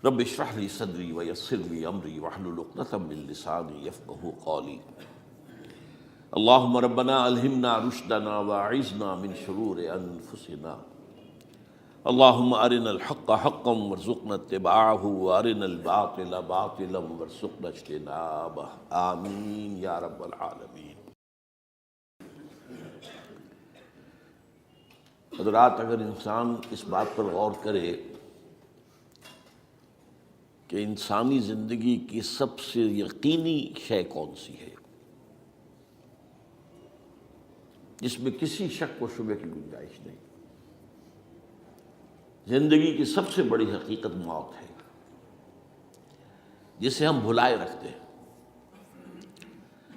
رب اشرح لی صدری ویسر لی امری واحلل عقدۃ من لسانی یفقہوا قولی۔ اللہم ربنا الہمنا رشدنا واعذنا من شرور انفسنا۔ اللہم ارنا الحق حقا وارزقنا اتباعہ وارنا الباطل باطلا وارزقنا اجتنابہ، آمین یا رب العالمین۔ حضرات، اگر انسان اس بات پر غور کرے کہ انسانی زندگی کی سب سے یقینی شے کون سی ہے جس میں کسی شک و شبہ کی گنجائش نہیں، زندگی کی سب سے بڑی حقیقت موت ہے، جسے ہم بھلائے رکھتے ہیں۔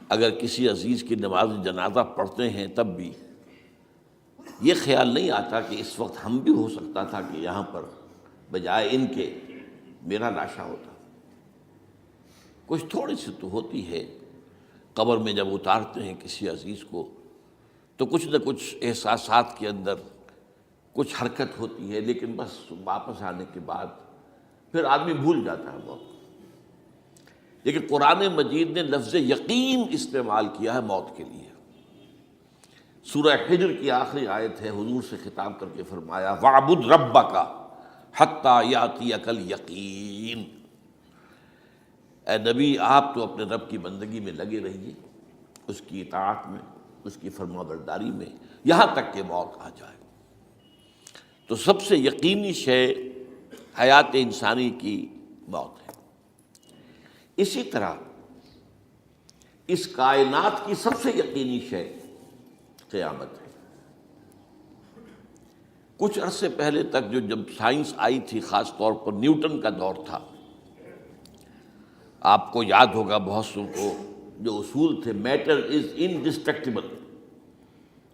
اگر کسی عزیز کی نماز جنازہ پڑھتے ہیں تب بھی یہ خیال نہیں آتا کہ اس وقت ہم بھی ہو سکتا تھا کہ یہاں پر بجائے ان کے میرا لاشا ہوتا۔ کچھ تھوڑی سی تو ہوتی ہے، قبر میں جب اتارتے ہیں کسی عزیز کو تو کچھ نہ کچھ احساسات کے اندر کچھ حرکت ہوتی ہے، لیکن بس واپس آنے کے بعد پھر آدمی بھول جاتا ہے موت۔ لیکن قرآن مجید نے لفظ یقین استعمال کیا ہے موت کے لیے۔ سورہ حجر کی آخری آیت ہے، حضور سے خطاب کر کے فرمایا وَاعْبُدْ رَبَّكَ حَتَّى يَأْتِيَكَ الْيَقِينُ۔ اے نبی، آپ تو اپنے رب کی بندگی میں لگے رہیے، اس کی اطاعت میں، اس کی فرما برداری میں، یہاں تک کہ موت آ جائے۔ تو سب سے یقینی شے حیات انسانی کی موت ہے۔ اسی طرح اس کائنات کی سب سے یقینی شے قیامت ہے۔ کچھ عرصے پہلے تک جب سائنس آئی تھی، خاص طور پر نیوٹن کا دور تھا، آپ کو یاد ہوگا بہت سو کو جو اصول تھے، میٹر از انڈسٹرکٹیبل،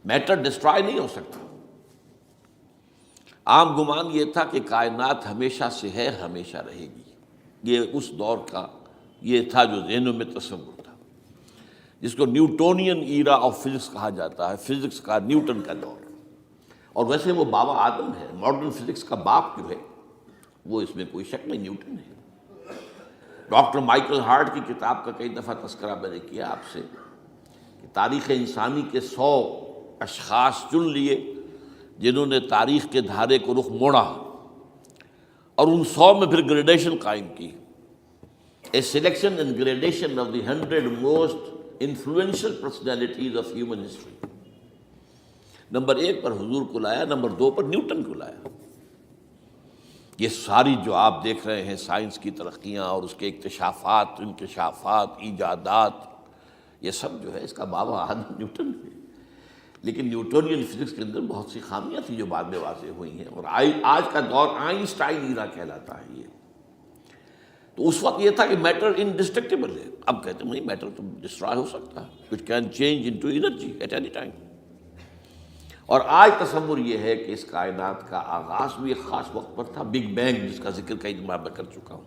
میٹر ڈسٹرائے نہیں ہو سکتا۔ عام گمان یہ تھا کہ کائنات ہمیشہ سے ہے، ہمیشہ رہے گی۔ یہ اس دور کا یہ تھا جو ذہنوں میں تصور تھا، جس کو نیوٹونین ایرا آف فزکس کہا جاتا ہے، فزکس کا نیوٹن کا دور۔ اور ویسے وہ بابا آدم ہے، ماڈرن فزکس کا باپ جو ہے وہ اس میں کوئی شک نہیں، نیوٹن ہے۔ ڈاکٹر مائیکل ہارٹ کی کتاب کا کئی دفعہ تذکرہ میں نے کیا آپ سے کہ تاریخ انسانی کے 100 اشخاص چن لیے جنہوں نے تاریخ کے دھارے کو رخ موڑا، اور ان 100 میں پھر گریڈیشن قائم کی۔ A selection and gradation of the 100 most influential personalities of human history۔ Number 1 پر حضور کو لایا، نمبر 2 پر نیوٹن کو لایا۔ یہ ساری جو آپ دیکھ رہے ہیں سائنس کی ترقیاں اور اس کے اکتشافات، انکشافات، ایجادات، یہ سب جو ہے اس کا بابا آدم نیوٹن ہے۔ لیکن نیوٹونین فزکس کے اندر بہت سی خامیاں تھیں جو بعد میں واضح ہوئی ہیں، اور آج کا دور آئنسٹائن ایرا کہلاتا ہے یہ۔ تو اس وقت یہ تھا کہ میٹر انڈسٹرکٹیبل ہے، اب کہتے ہیں نہیں، میٹر تو ڈسٹرائے ہو سکتا ہے، it can change into energy at any time. اور آج تصور یہ ہے کہ اس کائنات کا آغاز بھی ایک خاص وقت پر تھا، بگ بینگ، جس کا ذکر کئی دفعہ میں کر چکا ہوں،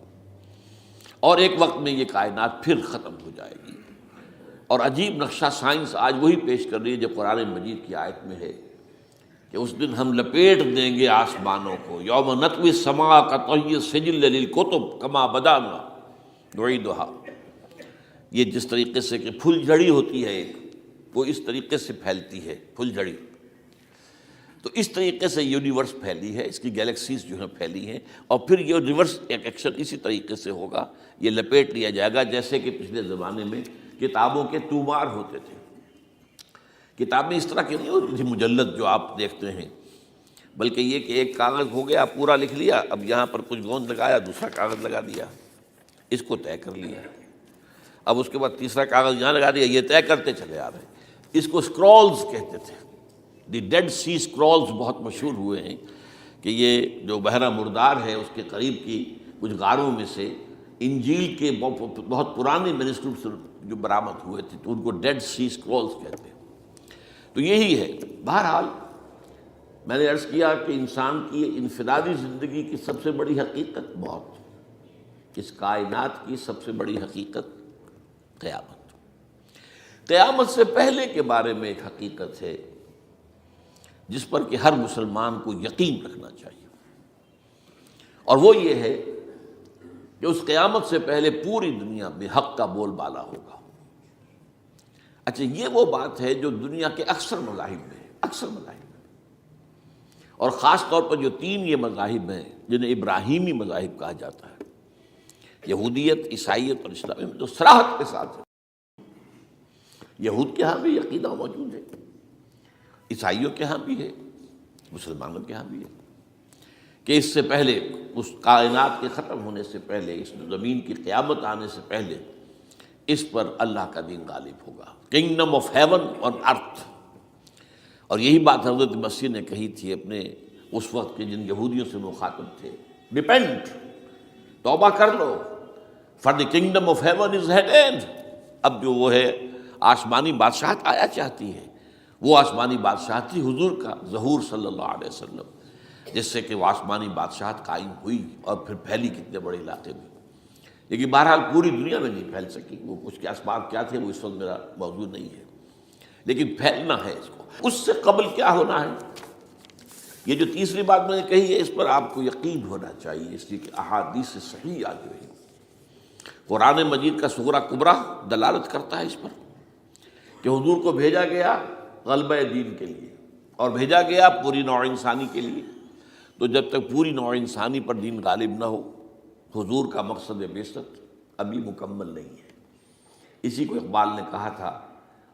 اور ایک وقت میں یہ کائنات پھر ختم ہو جائے گی۔ اور عجیب نقشہ سائنس آج وہی پیش کر رہی ہے جو قرآن مجید کی آیت میں ہے کہ اس دن ہم لپیٹ دیں گے آسمانوں کو، یوم نطوی السماء کطی السجل للکتب کما بدانا نعیدھا۔ یہ جس طریقے سے کہ پھل جھڑی ہوتی ہے ایک، وہ اس طریقے سے پھیلتی ہے پھل جھڑی، تو اس طریقے سے یونیورس پھیلی ہے، اس کی گیلیکسیز جو ہیں پھیلی ہیں، اور پھر یہ ریورس ایکشن اسی طریقے سے ہوگا، یہ لپیٹ لیا جائے گا جیسے کہ پچھلے زمانے میں کتابوں کے تومار ہوتے تھے۔ کتابیں اس طرح کی نہیں ہوتی تھی مجلد جو آپ دیکھتے ہیں، بلکہ یہ کہ ایک کاغذ ہو گیا پورا لکھ لیا، اب یہاں پر کچھ گوند لگایا، دوسرا کاغذ لگا دیا، اس کو طے کر لیا، اب اس کے بعد تیسرا کاغذ یہاں لگا دیا، یہ طے کرتے چلے آ رہے ہیں۔ اس کو اسکرولز کہتے تھے، دی ڈیڈ سی اسکرولز بہت مشہور ہوئے ہیں کہ یہ جو بحیرہ مردار ہے اس کے قریب کی کچھ غاروں میں سے انجیل کے بہت پرانے مینuscripts جو برآمد ہوئے تھے، تو ان کو ڈیڈ سی اسکرولز کہتے ہیں۔ تو یہی ہے۔ بہرحال میں نے عرض کیا کہ انسان کی انفرادی زندگی کی سب سے بڑی حقیقت موت، اس کائنات کی سب سے بڑی حقیقت قیامت۔ قیامت سے پہلے کے بارے میں ایک حقیقت ہے جس پر کہ ہر مسلمان کو یقین رکھنا چاہیے، اور وہ یہ ہے کہ اس قیامت سے پہلے پوری دنیا میں حق کا بول بالا ہوگا۔ اچھا، یہ وہ بات ہے جو دنیا کے اکثر مذاہب میں ہے، اکثر مذاہب میں، اور خاص طور پر جو تین یہ مذاہب ہیں جنہیں ابراہیمی مذاہب کہا جاتا ہے، یہودیت، عیسائیت اور اسلام، میں جو صراحت کے ساتھ ہے۔ یہود کے ہاں بھی عقیدہ موجود ہے، عیسائیوں کے ہاں بھی ہے، مسلمانوں کے ہاں بھی ہے، کہ اس سے پہلے، اس کائنات کے ختم ہونے سے پہلے، اس زمین کی قیامت آنے سے پہلے اس پر اللہ کا دین غالب ہوگا، کنگڈم آف ہیون آن ارتھ۔ اور یہی بات حضرت مسیح نے کہی تھی اپنے اس وقت کے جن یہودیوں سے مخاطب تھے، ریپینٹ، توبہ کر لو، for the kingdom of heaven is at hand. اب جو وہ ہے آسمانی بادشاہت آیا چاہتی ہے، وہ آسمانی بادشاہت تھی حضور کا ظہور صلی اللہ علیہ وسلم، جس سے کہ وہ آسمانی بادشاہت قائم ہوئی اور پھر پھیلی کتنے بڑے علاقے میں، لیکن بہرحال پوری دنیا میں نہیں پھیل سکی۔ وہ اس کے اسباب کیا تھے وہ اس وقت میرا موضوع نہیں ہے، لیکن پھیلنا ہے اس کو۔ اس سے قبل کیا ہونا ہے، یہ جو تیسری بات میں نے کہی ہے، اس پر آپ کو یقین ہونا چاہیے، اس لیے کہ احادیث صحیح آ گئی ہے۔ قرآن مجید کا سورہ کبریٰ دلالت کرتا ہے اس پر کہ حضور کو بھیجا گیا غلبہ دین کے لیے، اور بھیجا گیا پوری نوع انسانی کے لیے۔ تو جب تک پوری نوع انسانی پر دین غالب نہ ہو، حضور کا مقصد بعثت ابھی مکمل نہیں ہے۔ اسی کو اقبال نے کہا تھا،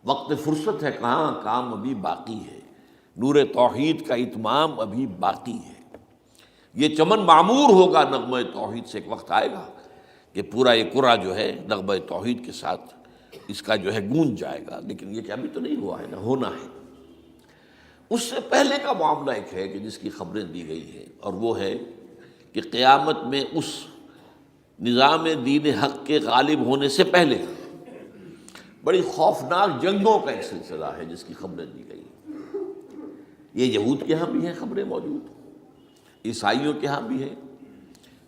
وقت فرصت ہے کہاں، کام ابھی باقی ہے، نور توحید کا اتمام ابھی باقی ہے۔ یہ چمن معمور ہوگا نغمہ توحید سے، ایک وقت آئے گا کہ پورا یہ قرہ جو ہے نغمہ توحید کے ساتھ اس کا جو ہے گونج جائے گا، لیکن یہ کہ ابھی تو نہیں ہوا ہے، نہ ہونا ہے۔ اس سے پہلے کا معاملہ ایک ہے کہ جس کی خبریں دی گئی ہیں، اور وہ ہے کہ قیامت میں اس نظام دین حق کے غالب ہونے سے پہلے بڑی خوفناک جنگوں کا ایک سلسلہ ہے جس کی خبریں دی گئی ہیں۔ یہ یہود کے ہاں بھی ہیں خبریں موجود، عیسائیوں کے ہاں بھی ہیں۔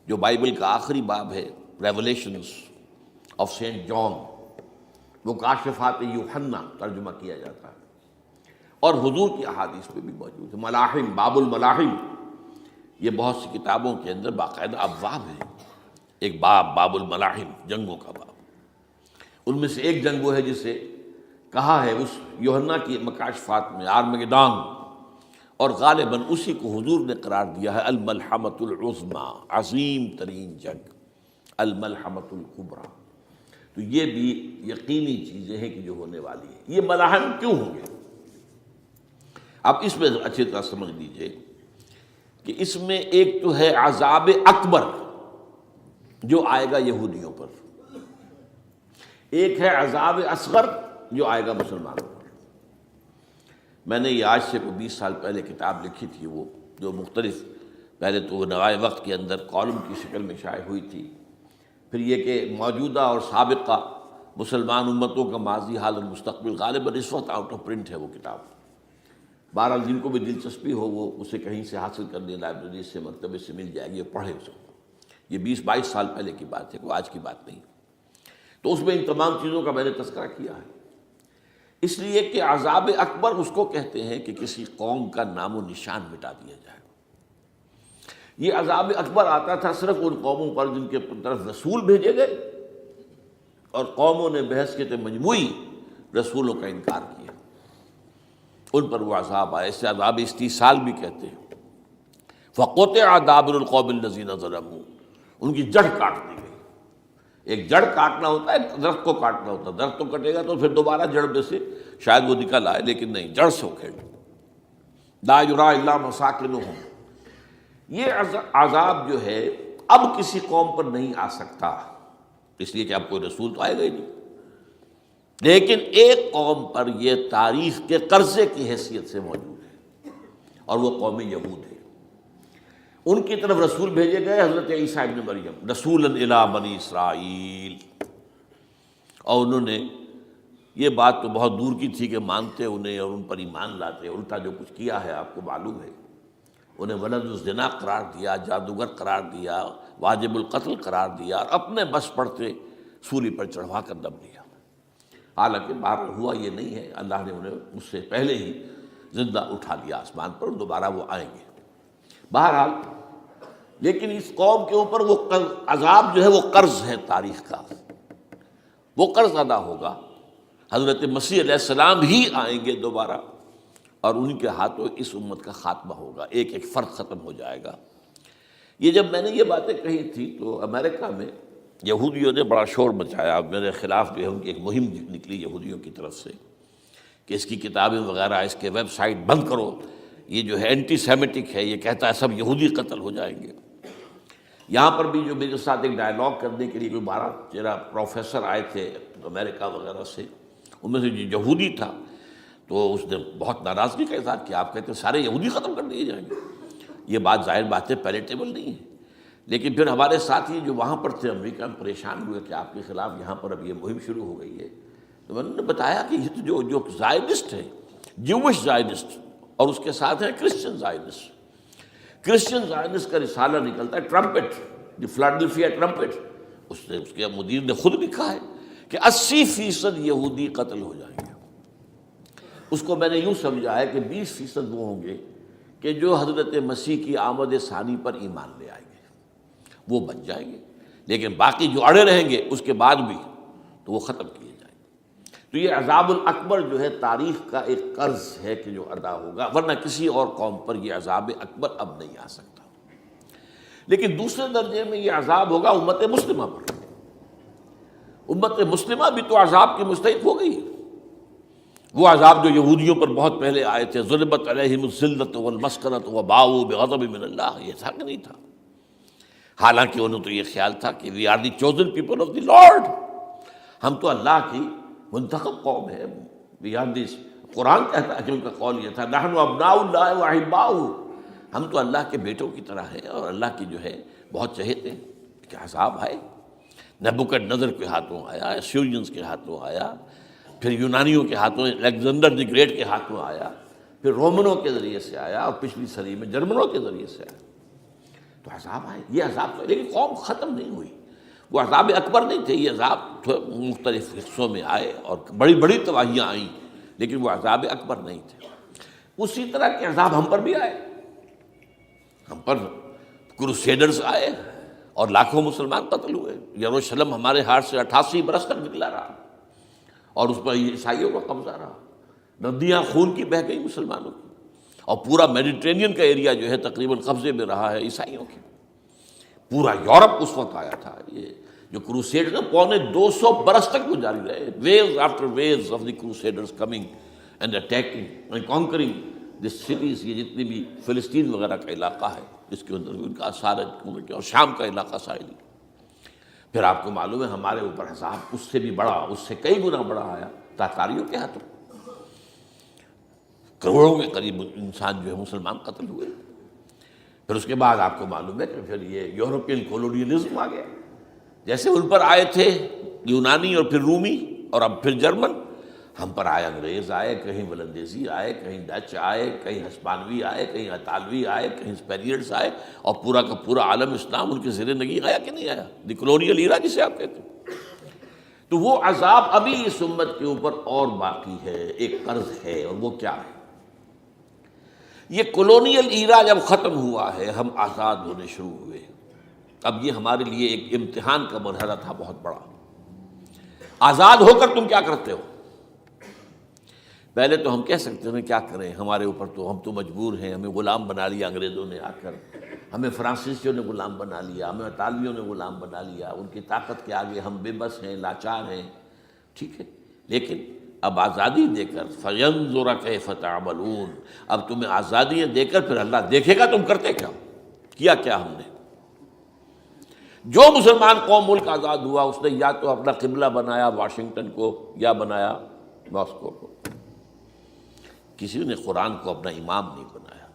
جو بائبل کا آخری باب ہے، ریولیشنز آف سینٹ جان، وہ کاشفات یوحنا ترجمہ کیا جاتا ہے، اور حضور کی احادیث میں بھی موجود ہے۔ ملاحم، باب الملاحم، یہ بہت سی کتابوں کے اندر باقاعدہ ابواب ہیں۔ ایک باب، باب الملاحم، جنگوں کا باب۔ ان میں سے ایک جنگ وہ ہے جسے کہا ہے اس یوحنا کی مکاشفات میں آرمگدان، اور غالباً اسی کو حضور نے قرار دیا ہے الملحمۃ العظمیٰ، عظیم ترین جنگ، الملحمۃ الکبریٰ۔ تو یہ بھی یقینی چیزیں ہیں کہ جو ہونے والی ہیں۔ یہ ملاحم کیوں ہوں گے؟ اب اس میں اچھی طرح سمجھ لیجئے کہ اس میں ایک تو ہے عذاب اکبر جو آئے گا یہودیوں پر، ایک ہے عذاب اصغر جو آئے گا مسلمانوں پر۔ میں نے یہ آج سے 20 سال پہلے کتاب لکھی تھی، وہ جو مختلف، پہلے تو وہ نوائے وقت کے اندر کالم کی شکل میں شائع ہوئی تھی، پھر یہ کہ موجودہ اور سابقہ مسلمان امتوں کا ماضی، حال اور مستقبل، غالباً اس وقت آؤٹ آف پرنٹ ہے وہ کتاب۔ بہرحال جن کو بھی دلچسپی ہو وہ اسے کہیں سے حاصل کر لیں، لائبریری سے، مکتبے سے مل جائے گی، پڑھیں اس کو۔ یہ 20-22 سال پہلے کی بات ہے، کوئی آج کی بات نہیں۔ تو اس میں ان تمام چیزوں کا میں نے تذکرہ کیا ہے، اس لیے کہ عذاب اکبر اس کو کہتے ہیں کہ کسی قوم کا نام و نشان مٹا دیا جائے۔ یہ عذاب اکبر آتا تھا صرف ان قوموں پر جن کے طرف رسول بھیجے گئے اور قوموں نے بحیثیت مجموعی رسولوں کا انکار کیا، ان پر وہ عذاب آئے۔ اسے عذاب استیصال بھی کہتے ہیں۔ فَقُطِعَ دَابِرُ الْقَوْمِ الَّذِينَ ظَلَمُوا، ان کی جڑ کاٹ دی گئی۔ ایک جڑ کاٹنا ہوتا ہے، ایک درخت کو کاٹنا ہوتا ہے، درخت تو کٹے گا تو پھر دوبارہ جڑ میں سے شاید وہ نکل آئے، لیکن نہیں، جڑ سے اکھیڑ۔ لَا يُرَىٰ إِلَّا مَسَاكِنُهُمْ، یہ عذاب جو ہے اب کسی قوم پر نہیں آ سکتا، اس لیے کہ اب کوئی رسول تو آئے گا ہی نہیں، لیکن ایک قوم پر یہ تاریخ کے قرضے کی حیثیت سے موجود ہے، اور وہ قوم یہود ہے۔ ان کی طرف رسول بھیجے گئے حضرت عیسیٰ ابن مریم، رسولا الی بنی اسرائیل، اور انہوں نے یہ بات تو بہت دور کی تھی کہ مانتے انہیں اور ان پر ایمان لاتے، الٹا جو کچھ کیا ہے آپ کو معلوم ہے۔ انہیں ولد الزنا قرار دیا، جادوگر قرار دیا، واجب القتل قرار دیا، اور اپنے بس پڑتے سولی پر چڑھوا کر دم لیا۔ حالانکہ بار ہوا یہ نہیں ہے، اللہ نے انہیں اس سے پہلے ہی زندہ اٹھا لیا آسمان پر، دوبارہ وہ آئیں گے۔ بہرحال لیکن اس قوم کے اوپر وہ عذاب جو ہے وہ قرض ہے تاریخ کا، وہ قرض ادا ہوگا۔ حضرت مسیح علیہ السلام ہی آئیں گے دوبارہ، اور ان کے ہاتھوں اس امت کا خاتمہ ہوگا، ایک ایک فرد ختم ہو جائے گا۔ یہ جب میں نے یہ باتیں کہی تھی تو امریکہ میں یہودیوں نے بڑا شور مچایا، میرے خلاف جو ہے ان کی ایک مہم نکلی یہودیوں کی طرف سے کہ اس کی کتابیں وغیرہ، اس کے ویب سائٹ بند کرو، یہ جو ہے اینٹی سیمیٹک ہے، یہ کہتا ہے سب یہودی قتل ہو جائیں گے۔ یہاں پر بھی جو میرے ساتھ ایک ڈائلاگ کرنے کے لیے کوئی 12-13 پروفیسر آئے تھے امریکہ وغیرہ سے، ان میں سے جو یہودی تھا تو اس نے بہت ناراضگی کا اظہار کیا، آپ کہتے ہیں سارے یہودی ختم کر دیے جائیں گے، یہ بات ظاہر بات ہے پیلیٹیبل نہیں ہے۔ لیکن پھر ہمارے ساتھی جو وہاں پر تھے امریکہ میں پریشان ہوئے کہ آپ کے خلاف یہاں پر اب یہ مہم شروع ہو گئی ہے، تو میں نے بتایا کہ یہ تو جو زائنسٹ ہے، جوش زائنسٹ، اور اس کے ساتھ ہیں کرسچن زائنسٹ۔ کرسچن زائنسٹ کا رسالہ نکلتا ہے ٹرمپٹ، دی فلاڈلفیا ٹرمپٹ، اس کے مدیر نے خود لکھا ہے کہ 80% یہودی قتل ہو جائیں گے۔ اس کو میں نے یوں سمجھا ہے کہ 20% وہ ہوں گے کہ جو حضرت مسیح کی آمد ثانی پر ایمان لے آئیں گے، وہ بچ جائیں گے، لیکن باقی جو اڑے رہیں گے اس کے بعد بھی تو وہ ختم کیے جائیں گے۔ تو یہ عذاب الاکبر جو ہے تاریخ کا ایک قرض ہے کہ جو ادا ہوگا، ورنہ کسی اور قوم پر یہ عذاب اکبر اب نہیں آ سکتا۔ لیکن دوسرے درجے میں یہ عذاب ہوگا امت مسلمہ پر۔ امت مسلمہ بھی تو عذاب کی مستحق ہو گئی ہے۔ وہ عذاب جو یہودیوں پر بہت پہلے آئے تھے، ضربت علیہم الذلۃ والمسکنۃ وباؤوا بغضب من اللہ، یہ تھا کہ نہیں تھا؟ حالانکہ انہوں تو یہ خیال تھا کہ we are the chosen people of the lord, ہم تو اللہ کی منتخب قوم ہے، وی آر دس، قرآن کہتا ہے کہ ان کا قول یہ تھا نحن ابناء اللہ واحباؤہ، ہم تو اللہ کے بیٹوں کی طرح ہیں اور اللہ کی جو ہے بہت چہیتے ہیں۔ کہ عذاب آئے، نبوکدنضر کے ہاتھوں آیا، اسیرینز کے ہاتھوں آیا، پھر یونانیوں کے ہاتھوں، الیگزینڈر دی گریٹ کے ہاتھوں آیا، پھر رومنوں کے ذریعے سے آیا، اور پچھلی صدی میں جرمنوں کے ذریعے سے آیا۔ تو عذاب آئے، یہ عذاب تو، لیکن قوم ختم نہیں ہوئی۔ وہ عذاب اکبر نہیں تھے، یہ عذاب مختلف حصوں میں آئے اور بڑی بڑی تباہیاں آئیں، لیکن وہ عذاب اکبر نہیں تھے۔ اسی طرح کے عذاب ہم پر بھی آئے، ہم پر کروسیڈرز آئے اور لاکھوں مسلمان قتل ہوئے۔ یروشلم ہمارے ہاتھ سے 88 برس تک نکلا رہا، اور اس پر عیسائیوں کا قبضہ رہا، ندیاں خون کی بہہ گئی مسلمانوں کی، اور پورا میڈیٹرینین کا ایریا جو ہے تقریباً قبضے میں رہا ہے عیسائیوں کی۔ پورا یورپ اس وقت آیا تھا۔ یہ جو کروسیڈ نا 250 برس تک وہ جاری رہے، waves after waves of the crusaders coming and attacking and conquering this cities, یہ جتنی بھی فلسطین وغیرہ کا علاقہ ہے اس کے اندر ان کا اثار ہے، اور شام کا علاقہ ساحلی۔ پھر آپ کو معلوم ہے ہمارے اوپر عذاب اس سے بھی بڑا، اس سے کئی گنا بڑا آیا تاتاریوں کے ہاتھوں، کروڑوں کے قریب انسان جو ہے مسلمان قتل ہوئے۔ پھر اس کے بعد آپ کو معلوم ہے کہ پھر یہ یورپین کولونیلزم آ گیا، جیسے ان پر آئے تھے یونانی اور پھر رومی اور اب پھر جرمن، ہم پر آئے انگریز آئے، کہیں ولندیزی آئے، کہیں ڈچ آئے، کہیں ہسپانوی آئے، کہیں اطالوی آئے، کہیں اسپینیئرز آئے، اور پورا کا پورا عالم اسلام ان کے زیر نگین آیا کہ نہیں آیا؟ دی کولونیل ایرا جسے آپ کہتے ہیں۔ تو وہ عذاب ابھی اس امت کے اوپر اور باقی ہے، ایک قرض ہے، اور وہ کیا ہے؟ یہ کولونیل ایرا جب ختم ہوا ہے، ہم آزاد ہونے شروع ہوئے، اب یہ ہمارے لیے ایک امتحان کا مرحلہ تھا بہت بڑا۔ آزاد ہو کر تم کیا کرتے ہو؟ پہلے تو ہم کہہ سکتے ہیں کیا کریں، ہمارے اوپر تو، ہم تو مجبور ہیں، ہمیں غلام بنا لیا انگریزوں نے آ کر، ہمیں فرانسیسیوں نے غلام بنا لیا، ہمیں اطالویوں نے غلام بنا لیا، ان کی طاقت کے آگے ہم بے بس ہیں، لاچار ہیں، ٹھیک ہے۔ لیکن اب آزادی دے کر فَيَنظُرَ كَيْفَ تَعْمَلُونَ، اب تمہیں آزادیاں دے کر پھر اللہ دیکھے گا تم کرتے کیا کیا ہم نے۔ جو مسلمان قوم ملک آزاد ہوا اس نے یا تو اپنا قبلہ بنایا واشنگٹن کو یا بنایا ماسکو کو، کسی نے قرآن کو اپنا امام نہیں بنایا۔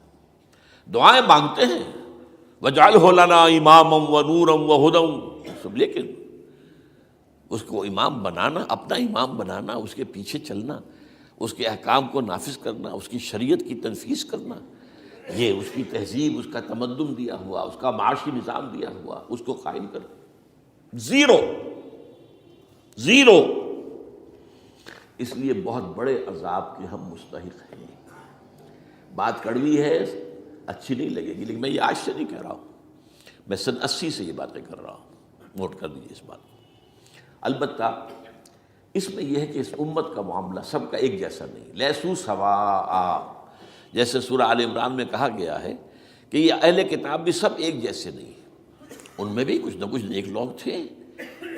دعائیں مانگتے ہیں وَاجْعَلْهُ لَنَا إِمَامًا وَنُورًا وَهُدًى، لیکن اس کو امام بنانا، اپنا امام بنانا، اس کے پیچھے چلنا، اس کے احکام کو نافذ کرنا، اس کی شریعت کی تنفیذ کرنا، یہ اس کی تہذیب، اس کا تمدن دیا ہوا، اس کا معاشی نظام دیا ہوا، اس کو قائم کر، زیرو۔ اس لیے بہت بڑے عذاب کے ہم مستحق ہیں۔ بات کڑوی ہے، اچھی نہیں لگے گی، لیکن میں یہ آج سے نہیں کہہ رہا ہوں، میں سن 80 سے یہ باتیں کر رہا ہوں، نوٹ کر دیجیے اس بات کو۔ البتہ اس میں یہ ہے کہ اس امت کا معاملہ سب کا ایک جیسا نہیں، لیسو سواء، جیسے سورہ آل عمران میں کہا گیا ہے کہ یہ اہل کتاب بھی سب ایک جیسے نہیں، ان میں بھی کچھ نہ کچھ نیک لوگ تھے۔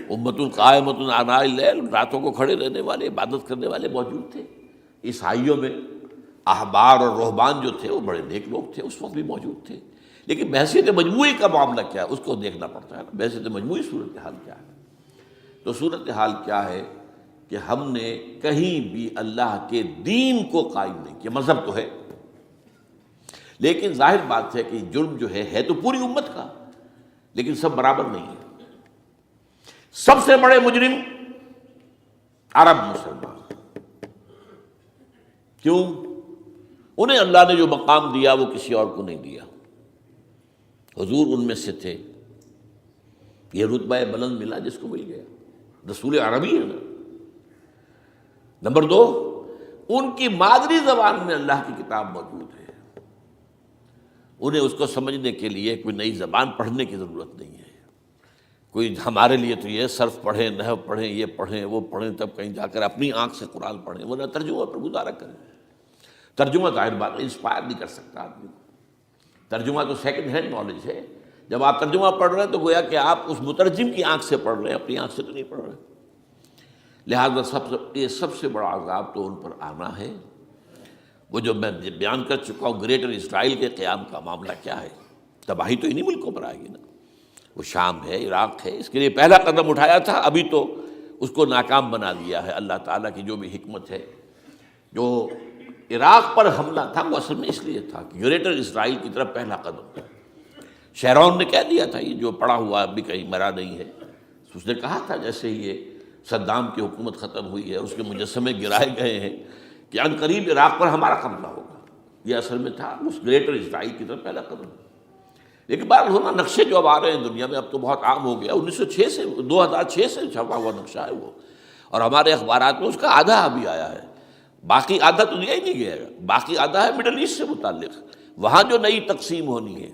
امت قائمۃ آناء اللیل، راتوں کو کھڑے رہنے والے، عبادت کرنے والے موجود تھے۔ عیسائیوں میں احبار اور رہبان جو تھے وہ بڑے نیک لوگ تھے، اس وقت بھی موجود تھے، لیکن بحثیت مجموعی کا معاملہ کیا ہے اس کو دیکھنا پڑتا ہے نا، بحثیت مجموعی صورتحال کیا ہے۔ تو صورتحال کیا ہے کہ ہم نے کہیں بھی اللہ کے دین کو قائم نہیں کیا، مذہب تو ہے لیکن ظاہر بات ہے کہ جرم جو ہے تو پوری امت کا، لیکن سب برابر نہیں ہے۔ سب سے بڑے مجرم عرب مسلمان، کیوں؟ انہیں اللہ نے جو مقام دیا وہ کسی اور کو نہیں دیا، حضور ان میں سے تھے، یہ رتبہ بلند ملا جس کو مل گیا، رسول عربی ہے نا۔ نمبر 2، ان کی مادری زبان میں اللہ کی کتاب موجود ہے، انہیں اس کو سمجھنے کے لیے کوئی نئی زبان پڑھنے کی ضرورت نہیں ہے۔ کوئی ہمارے لیے تو یہ صرف پڑھیں، نحو پڑھیں، یہ پڑھیں، وہ پڑھیں، تب کہیں جا کر اپنی آنکھ سے قرآن پڑھیں، ورنہ ترجمہ پر گزارا کریں۔ ترجمہ ظاہر بات ہے انسپائر نہیں کر سکتا آدمی کو، ترجمہ تو سیکنڈ ہینڈ نالج ہے۔ جب آپ ترجمہ پڑھ رہے ہیں تو گویا کہ آپ اس مترجم کی آنکھ سے پڑھ رہے ہیں، اپنی آنکھ سے تو نہیں پڑھ رہے۔ لہٰذا یہ سب سے بڑا عذاب تو ان پر آنا ہے۔ وہ جو میں بیان کر چکا ہوں گریٹر اسرائیل کے قیام کا معاملہ کیا ہے، تباہی تو انہی ملکوں پر آئے گی نا، وہ شام ہے، عراق ہے، اس کے لیے پہلا قدم اٹھایا تھا، ابھی تو اس کو ناکام بنا دیا ہے۔ اللہ تعالیٰ کی جو بھی حکمت ہے، جو عراق پر حملہ تھا وہ اصل میں اس لیے تھا کہ گریٹر اسرائیل کی طرف پہلا قدم تھا۔ شیرون نے کہہ دیا تھا، یہ جو پڑا ہوا ابھی کہیں مرا نہیں ہے، اس نے کہا تھا جیسے یہ صدام کی حکومت ختم ہوئی ہے، اس کے مجسمے گرائے گئے ہیں کہ ان قریب عراق پر ہمارا قبضہ ہوگا، یہ اصل میں تھا اس گریٹر اسرائیل کی طرف پہلا قدم۔ لیکن بہرحال ہونا نقشے جو اب آ رہے ہیں دنیا میں، اب تو بہت عام ہو گیا، 1906 سے 2006 سے چھپا ہوا نقشہ ہے وہ، اور ہمارے اخبارات میں اس کا آدھا ابھی آیا ہے، باقی آدھا تو دیا ہی نہیں گیا ہے، باقی آدھا ہے مڈل ایسٹ سے متعلق۔ وہاں جو نئی تقسیم ہونی ہے،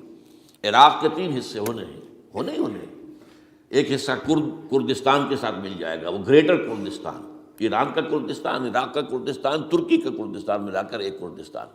عراق کے 3 حصے ہونے ہیں، ایک حصہ کردستان کے ساتھ مل جائے گا، وہ گریٹر کردستان، ایران کا کردستان، عراق کا کردستان، ترکی کا کردستان ملا کر ایک کردستان۔